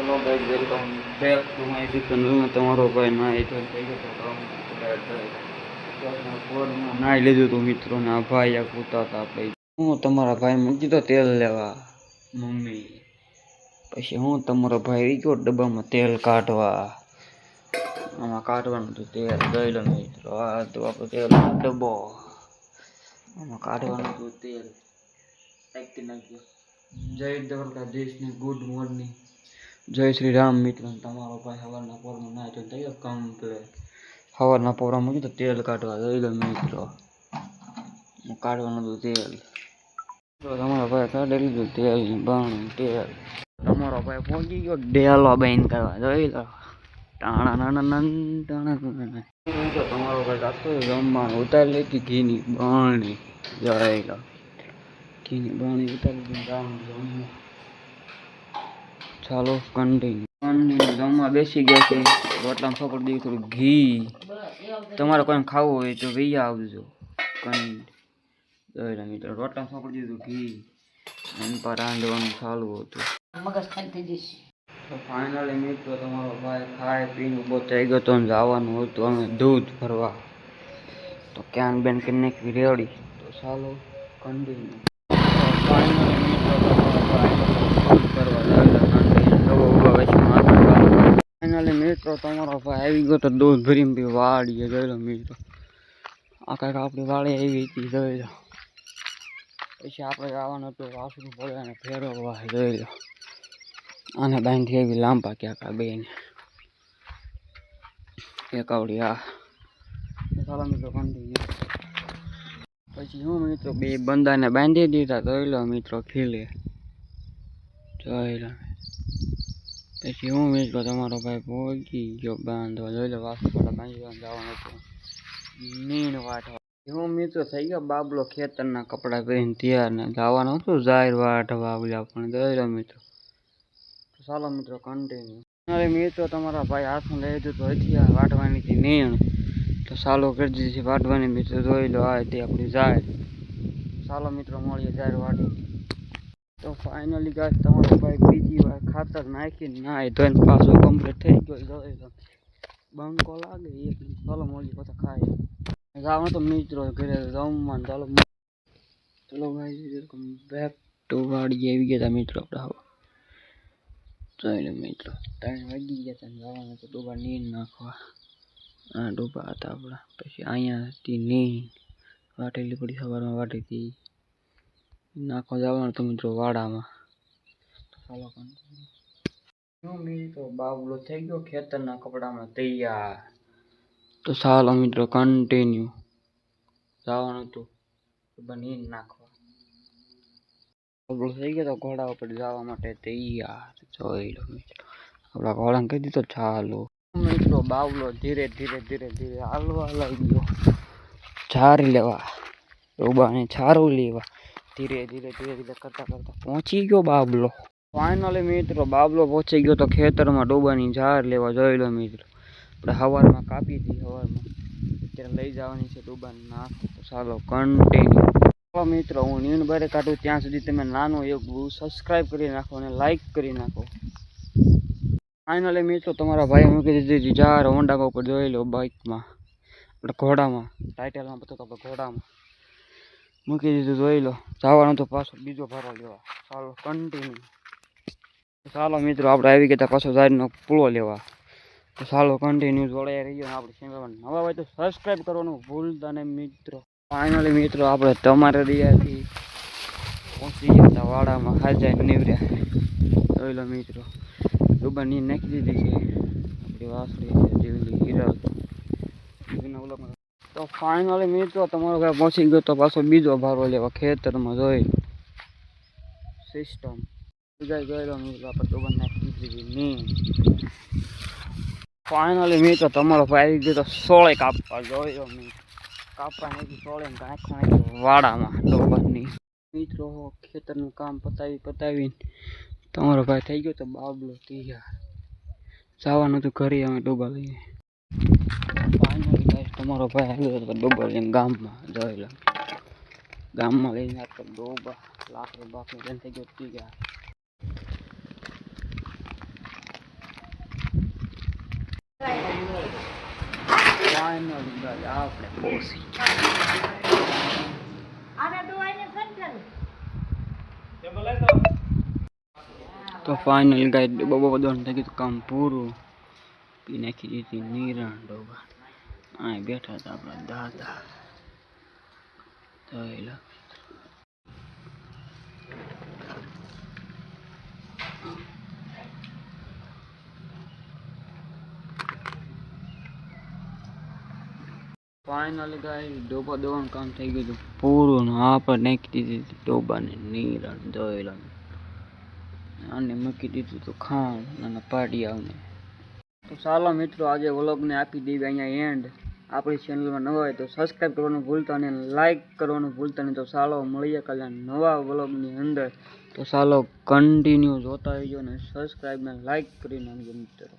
Hello guys, welcome back to my YouTube channel. તમારો ભાઈ નાઈ તો થઈ ગયો નાઈ લીધું હતું મિત્રો ને. આ ભાઈ આ કૂતા હતા આપણે. હું તમારા ભાઈ મૂકી તો તેલ લેવા મમ્મી. પછી હું તમારો ભાઈ ગયો ડબ્બામાં તેલ કાઢવા. આમાં કાઢવાનું હતું તેલ. જોઈ લો મિત્રો, આ તો આપણો તેલ ડબ્બો. આમાં કાઢવાનું હતું તેલ. ટાઈકી નાખ્યો. જય દ્વારકાધીશ ને ગુડ મોર્નિંગ. જય શ્રી રામ મિત્રો. તમારો ભાઈ સવારના પોરમાં નાય તો થઈ ગયો કમ્પ્લેટ. સવારના પોરમાં મૂકી તો તેલ કાઢવા. જોઈ લો મિત્રો, કાઢવાનું હતું તેલ. તમારો ભાઈ કાઢી લીધું તેલ ને બાણું તેલ. તમારો ભાઈ પહોંચી ગયો ડેલો બેન કરવા. જોઈ લો. તમારો ભાઈ રાખતો જમવાનું ઉતારી લીધી ઘીની બાણી. જોઈ લો, ઘીની બાણી ઉતારી જમવા. ચાલો કન્ટિન્યુ જમવા બેસી ગયા છે. રોટલામાં ફકડ દઈ થોડું ઘી. તમારે કોઈ ખાવું હોય તો ભાઈ આવજો. મિત્રો રોટલામાં ફકડ દીધું ઘી. એમ પર રાંધવાનું ચાલુ હતું. મગજ ખાલી થઈ જશે. તો ફાઇનલી મિત્રો તમારો ભાઈ ખાઈ પીને ઉભો થઈ ગયો તો જવાનું હતું અમે દૂધ ભરવા. તો ક્યાં બેન કરી નાખી રેડી. તો ચાલો કન્ટિન્યુ. ફાઇનલી મિત્રો તમારો ભાઈ દૂધ ભરવા ફાઇનલી મિત્રો તમારો ભાઈ આવી ગયો તો દૂધ ભરીને બી વાળીએ. જોઈ લો મિત્રો, આ કાંઈક આપણી વાળી આવી હતી. જોઈ લો. પછી આપણે જવાનું હતું વાસરું પડે અને ફેરવવા. જોઈ લો, આને બાંધી એવી લાંબા ક્યાંક આ બેન એક આવડી. આ ચાલો મિત્રો કન્ટિન્યુ. પછી હું મિત્રો બે બંદાને બાંધી દીધા. જોઈ લો મિત્રો ખીલે. જોઈ લો. પછી હું મિત્રો તમારો ભાઈ પહોંચી ગયો બાંધવા. જોઈ લો વાસુડા બાંધી જવાનું હતું નીણ વાટવા. હું મિત્રો થઈ ગયો બાબલો ખેતરના કપડા પહેરીને તૈયાર ને જવાનું હતું જાહેર વાટવા આવલા. પણ જોઈ લો મિત્રો. ચાલો મિત્રો કન્ટિન્યુ. અરે મિત્રો તમારા ભાઈ હાથમાં લઈ લીધું તો હથિયાર વાટવાની હતી નીણ. તો ચાલો કરી દીધી વાટવાની મિત્રો. જોઈ લો આ હતી આપણી જાહેર. ચાલો મિત્રો મળીએ જાહેર વાટી. તો ફાઇનલી ગાઈસ તમારો ભાઈ બીજી વાર ખાતર નાખીને નાય તો એને પાછો કમ્પ્લીટ થઈ ગયો. જોઈ લો બંકો લાગે એક. ચાલો મળીએ પાછા ખાઈ જવાનું તો મિત્રો ઘરે જમવાનું. ચાલો ચલો ભાઈ વેલકમ બેક ટુ વાડી. આવી ગયા હતા મિત્રો આપણે. હવે જોઈ લો મિત્રો 3 વાગી ગયા હતા. જવાનું તો ડોબા નીંદ નાખવા. આ ડોબા હતા આપણા. પછી અહીંયાથી નીંદ વાટેલી પડી સવારમાં વાટી હતી નાખવા. જવાનું તો મિત્રો વાડામાં. તો ચાલો કન્ટિન્યુ. મિત્રો બાબલો થઈ ગયો ખેતરના કપડામાં તૈયાર. તો ચાલો મિત્રો કન્ટિન્યુ. જવાનું હતું નીંદ નાખવા. બાબલો થઈ ગયો તો ઘોડા ઉપર જવા માટે તૈયાર. જોઈ લો મિત્રો આપણા ઘોડાને કહી દીધો ચાલો. મિત્રો બાવલો ધીરે ધીરે ધીરે ધીરે હાલવા લાગ્યો. ઝારી લેવા ડોબાને છારું લેવા. ધીરે ધીરે ધીરે ધીરે કરતા કરતા પહોંચી ગયો બાબલો. ફાઇનલી મિત્રો બાબલો પહોંચી ગયો તો ખેતરમાં ડોબાની ઝાર લેવા. જોઈ લો મિત્રો આપણે સવારમાં કાપી હતી. સવારમાં અત્યારે લઈ જવાની છે ડોબાને નાખો. તો ચાલો કન્ટિન્યુ. ચાલો મિત્રો હું નીણ બારે કાઢું ત્યાં સુધી તમે નાનું એક સબસ્ક્રાઈબ કરી નાખો અને લાઈક કરી નાખો. ફાઇનલી મિત્રો તમારા ભાઈ મૂકી દીધી ઝાર હોન્ડા ઉપર. જોઈ લો બાઇકમાં આપણે ઘોડામાં ટાઇટલમાં બતાવતો આપણે ઘોડામાં મૂકી દીધું. જોઈ લો જવાનું તો પાછો બીજો ભારો લેવા. ચાલો કન્ટિન્યુ. ચાલો મિત્રો આપણે આવી ગયા પાછો ઝાડનો પૂળો લેવા. તો ચાલો કન્ટિન્યુ જોડાઈ રહીએ. આપણે ચેનલ નવા હોય તો સબસ્ક્રાઈબ કરવાનું ભૂલતા નહીં મિત્રો. ફાઇનલી મિત્રો આપણે તમારા દરિયાથી પહોંચી ગયા હતા વાડામાં. હાજાઈને નીવડ્યા. જોઈ લો મિત્રો ડૂબા નીર નાખી દીધી છે આપણી વાસળી જીવલી હિરલ. તો ફાઇનલી મિત્રો તમારો ભાઈ પહોંચી ગયો તો પાછો બીજો ભારો લેવા ખેતરમાં. જોઈ સિસ્ટમ જોઈ લો મિત્રો આપણે ડૂબા નાખી દીધી નીર. ફાઇનલી મિત્રો તમારો ભાઈ આવી ગયો તો સોળે કાપવા. જોઈ લો મિત્રો કાપવા નાખી સોળે નાખવા નાખી વાડામાં ડોબાની. મિત્રો ખેતરનું કામ પતાવીને તમારો ભાઈ થઈ ગયો તો બાબલો તૈયાર. જવાનું હતું ઘરે અમે ડોબા લઈને. ફાઇનલી ગાઈસ તમારો ભાઈ આવ્યો હતો ડોબા લઈને ગામમાં. જોઈ લો ગામમાં લઈને આવતો ડોબા લાકડું બાકડું લઈને થઈ ગયો તૈયાર. ફાઇનલ ગાય આપણે પહોંચી તો ફાઇનલ ગાય બબો બધું થઈ ગયું કામ પૂરું પી નાખી દીધી નિરણ ડોબા અહીં બેઠા હતા આપણા દાદા તો ફાઇનલી ગાય ડોબા દોવાનું કામ થઈ ગયું હતું પૂરું ને આપણે નાખી દીધી ડોબાને નિરણ દોયલા અને મૂકી દીધું તો ખાણ અને પાડિયાને તો ચાલો મિત્રો આજે વ્લોગને આપી દેવી અહીંયા એન્ડ આપણી ચેનલમાં નવા હોય તો સબસ્ક્રાઈબ કરવાનું ભૂલતા નહીં લાઈક કરવાનું ભૂલતા નહીં તો ચાલો મળીએ કાલે નવા વ્લોગની અંદર તો ચાલો કન્ટિન્યુ જોતા રહીજો અને સબસ્ક્રાઈબ ને લાઈક કરી નાખજો મિત્રો